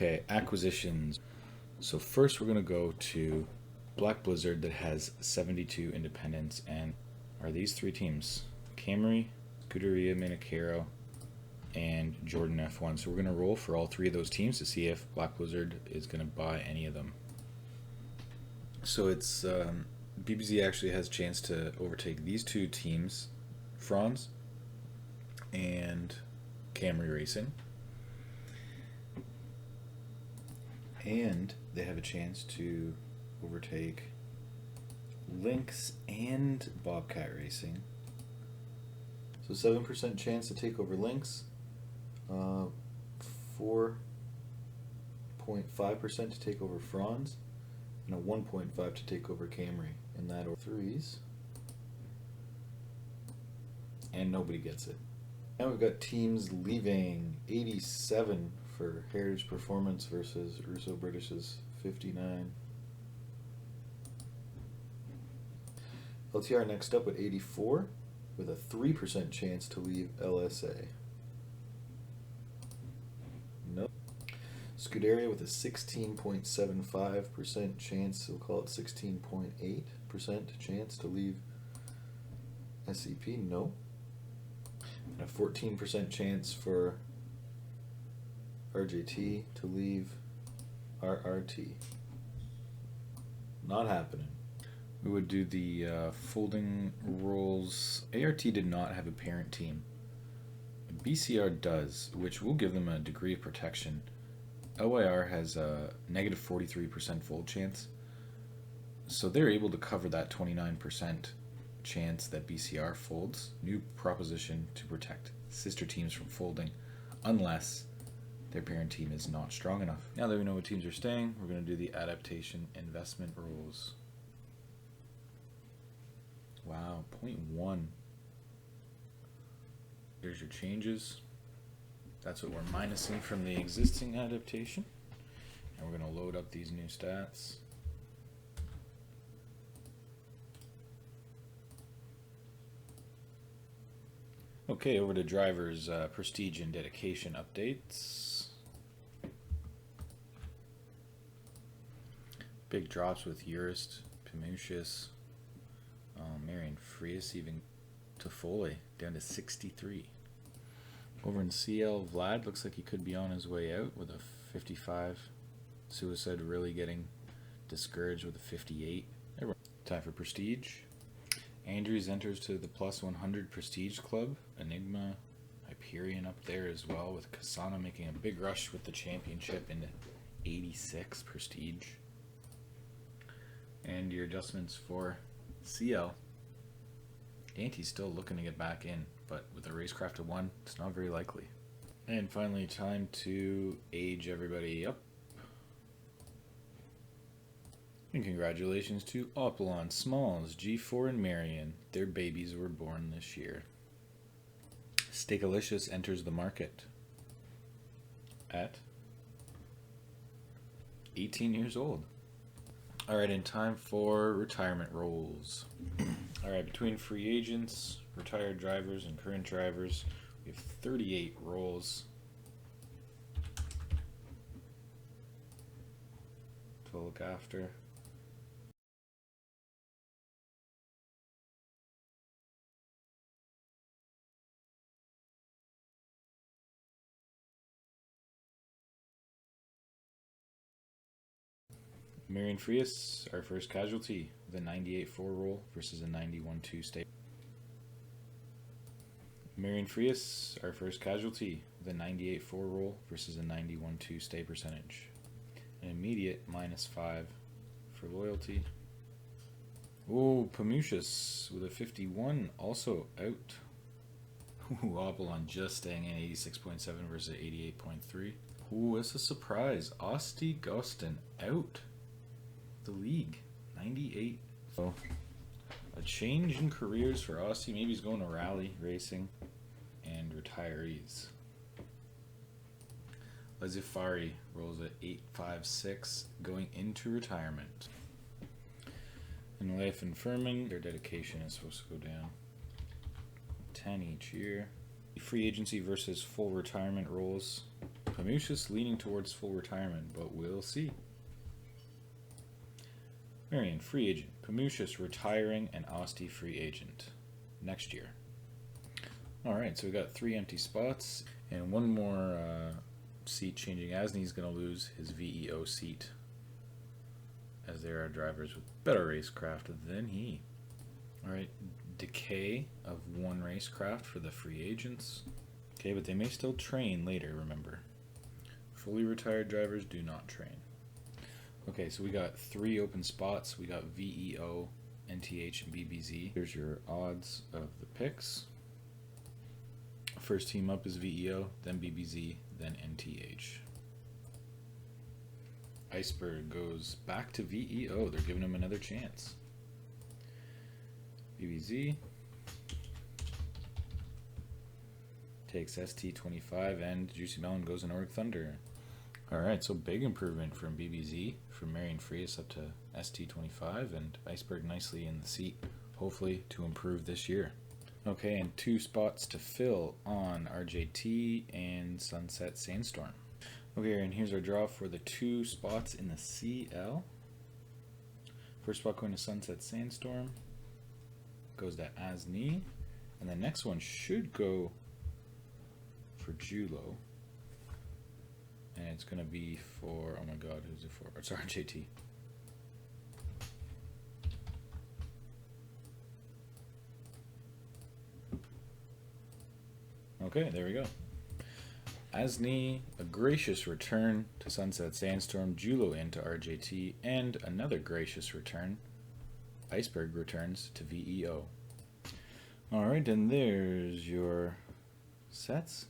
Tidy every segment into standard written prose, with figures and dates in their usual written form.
Okay, acquisitions. So first we're going to go to Black Blizzard that has 72 independents, and are these three teams: Camry, Scuderia Minacaro, and Jordan F1. So we're going to roll for all three of those teams to see if Black Blizzard is going to buy any of them. So it's BBZ actually has a chance to overtake these two teams, Franz and Camry Racing. And they have a chance to overtake Lynx and Bobcat Racing. So 7% chance to take over Lynx, 4.5% to take over Franz, and a 1.5 to take over Camry. And that over threes. And nobody gets it. Now we've got teams leaving. 87 for Heritage Performance versus Russo British's 59. LTR next up with 84 with a 3% chance to leave LSA. Nope. Scuderia with a 16.75% chance, we'll call it 16.8% chance to leave SEP. No. And a 14% chance for RJT to leave RRT. Not happening. We would do the folding rolls. ART did not have a parent team. BCR does, which will give them a degree of protection. LYR has a negative 43% fold chance, so they're able to cover that 29% chance that BCR folds. New proposition to protect sister teams from folding unless their parent team is not strong enough. Now that we know what teams are staying, we're going to do the adaptation investment rules. Wow, 0.1. Here's your changes. That's what we're minusing from the existing adaptation. And we're going to load up these new stats. Okay, over to drivers, prestige and dedication updates. Big drops with Urist, Pimucius, Marion Frias, even Toffoli down to 63. Over in CL, Vlad looks like he could be on his way out with a 55. Suicide really getting discouraged with a 58. Time for prestige. Andrews enters to the plus 100 prestige club. Enigma, Hyperion up there as well, with Kasana making a big rush with the championship into 86 prestige. And your adjustments for CL. Dante's still looking to get back in, but with a racecraft of 1, it's not very likely. And finally, time to age everybody up. And congratulations to Opalon, Smalls, G4, and Marion. Their babies were born this year. Steakalicious enters the market at 18 years old. Alright, in time for retirement rolls. Alright, between free agents, retired drivers, and current drivers, we have 38 rolls to look after. Marion Frias, our first casualty, with a 98-4 roll versus a 91-2 stay. Marion Frias, our first casualty, with a 98-4 roll versus a 91-2 stay percentage. An immediate -5 for loyalty. Oh, Pamucius with a 51, also out. Ooh, Opalon just staying in 86.7 versus 88.3. Ooh, it's a surprise. Osti Gostin out the league, 98. So a change in careers for Osti. Maybe he's going to rally racing and retirees. Lazifari rolls at 8.56, going into retirement. In life and firming, their dedication is supposed to go down 10 each year. Free agency versus full retirement rolls. Pamucius leaning towards full retirement, but we'll see. Marion, free agent. Pamucius retiring and Asti free agent next year. Alright, so we got 3 empty spots and one more seat changing. Asni's going to lose his VEO seat, as there are drivers with better racecraft than he. Alright, decay of 1 racecraft for the free agents. Okay, but they may still train later, remember. Fully retired drivers do not train. Okay, so we got 3 open spots. We got VEO, NTH, and BBZ. Here's your odds of the picks. First team up is VEO, then BBZ, then NTH. Iceberg goes back to VEO. They're giving him another chance. BBZ takes ST25, and Juicy Melon goes in Org Thunder. Alright, so big improvement from BBZ, from Marion Frias up to ST25, and Iceberg nicely in the seat, hopefully to improve this year. Okay, and 2 spots to fill on RJT and Sunset Sandstorm. Okay, and here's our draw for the 2 spots in the CL. First spot going to Sunset Sandstorm, goes to Asni, and the next one should go for Julo. And it's going to be for, oh my god, who's it for? It's RJT. Okay, there we go. Asni, a gracious return to Sunset Sandstorm, Julo into RJT, and another gracious return. Iceberg returns to VEO. Alright, and there's your sets.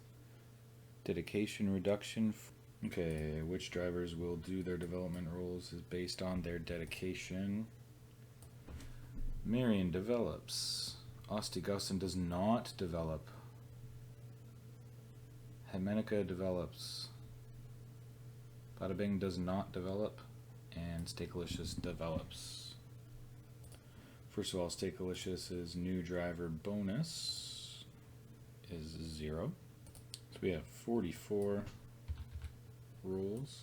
Dedication reduction. Okay, which drivers will do their development roles is based on their dedication. Marion develops. Asti Gaussen does not develop. Hemenica develops. Bada Bing does not develop. And Steakalicious develops. First of all, Steakalicious's new driver bonus is 0. So we have 44 rules.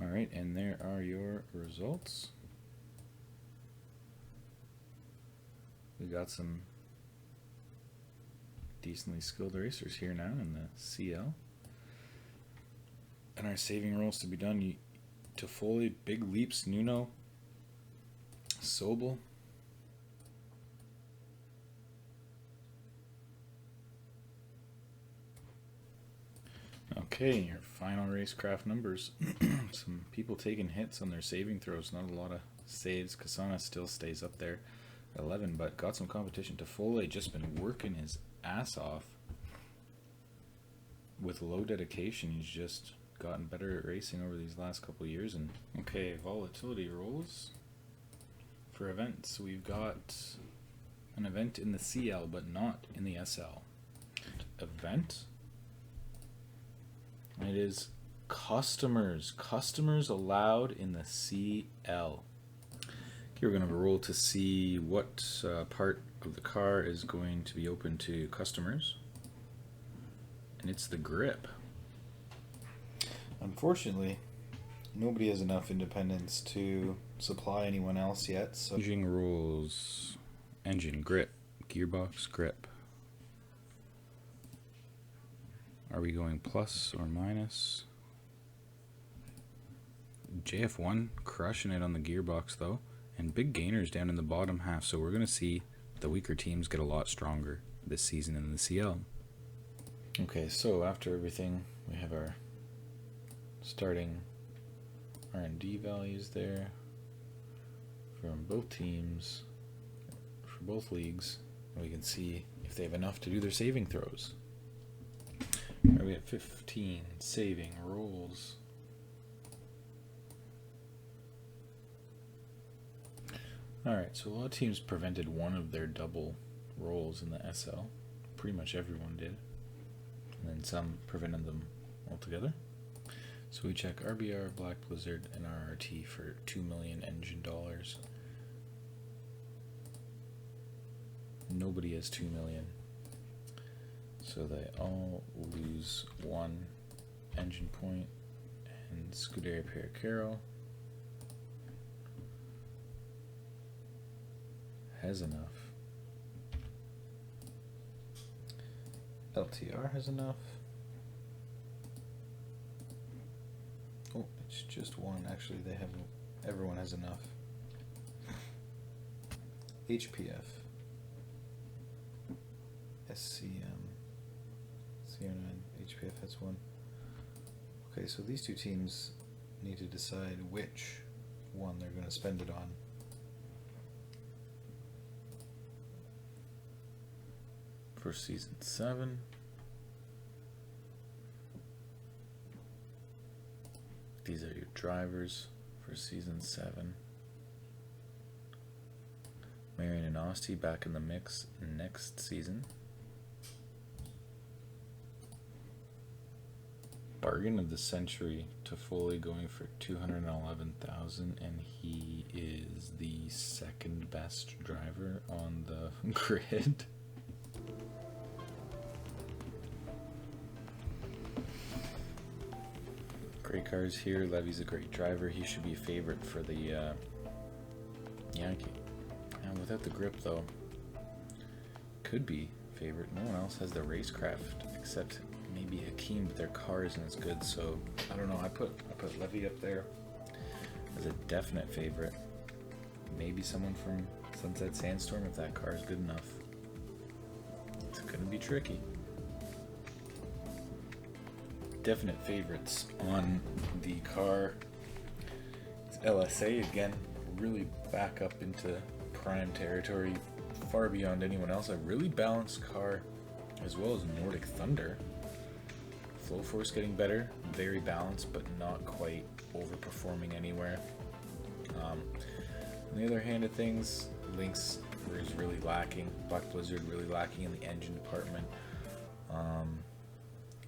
Alright, and there are your results. We got some decently skilled racers here now in the CL. And our saving rolls to be done. Toffoli, Big Leaps, Nuno, Sobel. Okay, your final racecraft numbers. Some people taking hits on their saving throws. Not a lot of saves. Kasana still stays up there at 11, but got some competition. Toffoli just been working his ass off with low dedication. He's just gotten better at racing over these last couple of years. And okay, volatility rolls for events. We've got an event in the CL, but not in the SL. Event. It is customers. Customers allowed in the CL. Okay, we're going to have a roll to see what part of the car is going to be open to customers. And it's the grip. Unfortunately, nobody has enough independence to supply anyone else yet. So changing rules. Engine grip. Gearbox grip. Are we going plus or minus? JF1 crushing it on the gearbox though, and big gainers down in the bottom half, so we're going to see the weaker teams get a lot stronger this season in the CL. Okay, so after everything, we have our starting R&D values there from both teams, for both leagues, and we can see if they have enough to do their saving throws. Right, we have 15 saving rolls. Alright, so a lot of teams prevented one of their double rolls in the SL. Pretty much everyone did. And then some prevented them altogether. So we check RBR, Black Blizzard, and RRT for $2 million engine dollars. Nobody has 2 million. So they all lose 1 engine point, and Scuderia Pericaro has enough. LTR has enough. Oh, it's just 1. Actually, they have. Everyone has enough. HPF, SCM, CR9, HPF has 1. Okay, so these two teams need to decide which one they're going to spend it on. For season 7, these are your drivers for season 7. Marion and Osti back in the mix next season. Bargain of the century to Foley going for $211,000, and he is the second best driver on the grid. Great cars here. Levy's a great driver. He should be a favorite for the Yankee. And without the grip, though, could be favorite. No one else has the racecraft except maybe Hakeem, but their car isn't as good. So I don't know. I put Levy up there as a definite favorite. Maybe someone from Sunset Sandstorm if that car is good enough. It's gonna be tricky. Definite favorites on the car. It's LSA again, really back up into prime territory, far beyond anyone else. A really balanced car, as well as Nordic Thunder. Flow Force getting better, very balanced, but not quite overperforming anywhere. On the other hand of things, Lynx is really lacking. Black Blizzard really lacking in the engine department.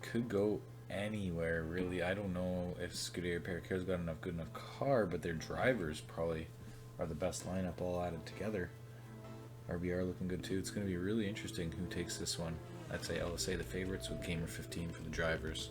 Could go anywhere really. I don't know if Scuderia Pericaro's got enough good enough car, but their drivers probably are the best lineup all added together. RBR looking good too. It's going to be really interesting who takes this one. I'd say LSA the favorites with Gamer 15 for the drivers.